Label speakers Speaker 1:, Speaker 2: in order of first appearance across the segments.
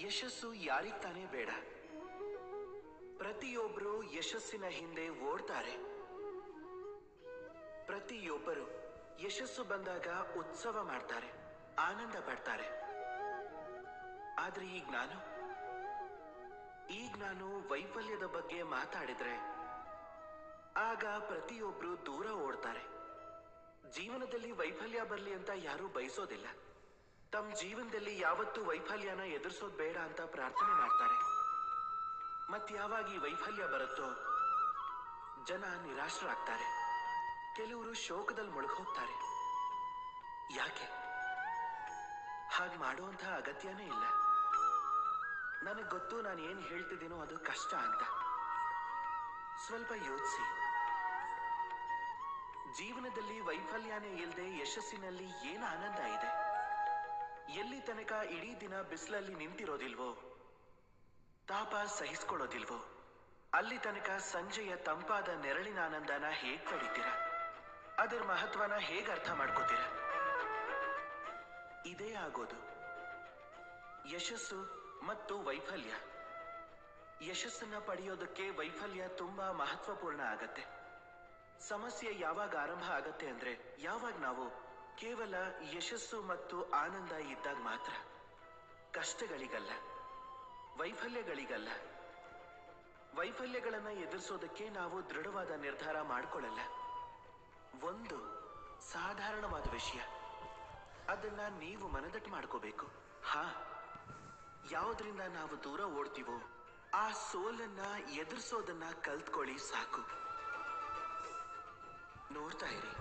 Speaker 1: ಯಶಸ್ಸು ಯಾರಿಗ್ ತಾನೇ ಬೇಡ. ಪ್ರತಿಯೊಬ್ಬರು ಯಶಸ್ಸಿನ ಹಿಂದೆ ಓಡ್ತಾರೆ. ಪ್ರತಿಯೊಬ್ಬರು ಯಶಸ್ಸು ಬಂದಾಗ ಉತ್ಸವ ಮಾಡ್ತಾರೆ, ಆನಂದ ಪಡ್ತಾರೆ. ಆದ್ರೆ ಈಗ ನಾನು ವೈಫಲ್ಯದ ಬಗ್ಗೆ ಮಾತಾಡಿದ್ರೆ ಆಗ ಪ್ರತಿಯೊಬ್ರು ದೂರ ಓಡ್ತಾರೆ. ಜೀವನದಲ್ಲಿ ವೈಫಲ್ಯ ಬರ್ಲಿ ಅಂತ ಯಾರೂ ಬಯಸೋದಿಲ್ಲ. ತಮ್ಮ ಜೀವನದಲ್ಲಿ ಯಾವತ್ತೂ ವೈಫಲ್ಯನ ಎದುರಿಸೋದ್ ಬೇಡ ಅಂತ ಪ್ರಾರ್ಥನೆ ಮಾಡ್ತಾರೆ. ಯಾವಾಗ ಈ ವೈಫಲ್ಯ ಬರುತ್ತೋ ಜನ ನಿರಾಶರಾಗ್ತಾರೆ. ಕೆಲವರು ಶೋಕದಲ್ಲಿ ಮುಳುಗೋಗ್ತಾರೆ. ಯಾಕೆ? ಹಾಗೆ ಮಾಡುವಂತಹ ಅಗತ್ಯನೇ ಇಲ್ಲ. ನನಗೆ ಗೊತ್ತು ನಾನು ಏನು ಹೇಳ್ತಿದ್ದೀನೋ ಅದು ಕಷ್ಟ ಅಂತ. ಸ್ವಲ್ಪ ಯೋಚಿಸಿ. ಜೀವನದಲ್ಲಿ ವೈಫಲ್ಯನೇ ಇಲ್ಲದೆ ಯಶಸ್ಸಿನಲ್ಲಿ ಏನು ಆನಂದ ಇದೆ? ಎಲ್ಲಿ ತನಕ ಇಡೀ ದಿನ ಬಿಸಿಲಲ್ಲಿ ನಿಂತಿರೋದಿಲ್ವೋ, ತಾಪ ಸಹಿಸ್ಕೊಳ್ಳೋದಿಲ್ವೋ, ಅಲ್ಲಿ ತನಕ ಸಂಜೆಯ ತಂಪಾದ ನೆರಳಿನ ಆನಂದನ ಹೇಗ್ ಪಡಿತೀರಾ? ಅದರ ಮಹತ್ವನ ಹೇಗ್ ಅರ್ಥ ಮಾಡ್ಕೋತೀರಾ? ಇದೇ ಆಗೋದು ಯಶಸ್ಸು ಮತ್ತು ವೈಫಲ್ಯ. ಯಶಸ್ಸನ್ನ ಪಡೆಯೋದಕ್ಕೆ ವೈಫಲ್ಯ ತುಂಬಾ ಮಹತ್ವಪೂರ್ಣ ಆಗತ್ತೆ. ಸಮಸ್ಯೆ ಯಾವಾಗ ಆರಂಭ ಆಗತ್ತೆ ಅಂದ್ರೆ ಯಾವಾಗ ನಾವು ಕೇವಲ ಯಶಸ್ಸು ಮತ್ತು ಆನಂದ ಇದ್ದಾಗ ಮಾತ್ರ. ಕಷ್ಟಗಳಿಗಲ್ಲ, ವೈಫಲ್ಯಗಳಿಗಲ್ಲ. ವೈಫಲ್ಯಗಳನ್ನ ಎದುರಿಸೋದಕ್ಕೆ ನಾವು ದೃಢವಾದ ನಿರ್ಧಾರ ಮಾಡ್ಕೊಳ್ಳಲ್ಲ. ಒಂದು ಸಾಧಾರಣವಾದ ವಿಷಯ, ಅದನ್ನ ನೀವು ಮನದಟ್ಟು ಮಾಡ್ಕೋಬೇಕು. ಯಾವುದರಿಂದ ನಾವು ದೂರ ಓಡ್ತೀವೋ ಆ ಸೋಲನ್ನ ಎದುರಿಸೋದನ್ನ ಕಲ್ತ್ಕೊಳ್ಳಿ ಸಾಕು. ನೋಡ್ತಾ ಇರಿ,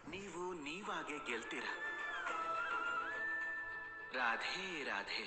Speaker 1: ನೀವು ನೀವಾಗೆ ಗೆಲ್ತೀರ. ರಾಧೇ ರಾಧೇ.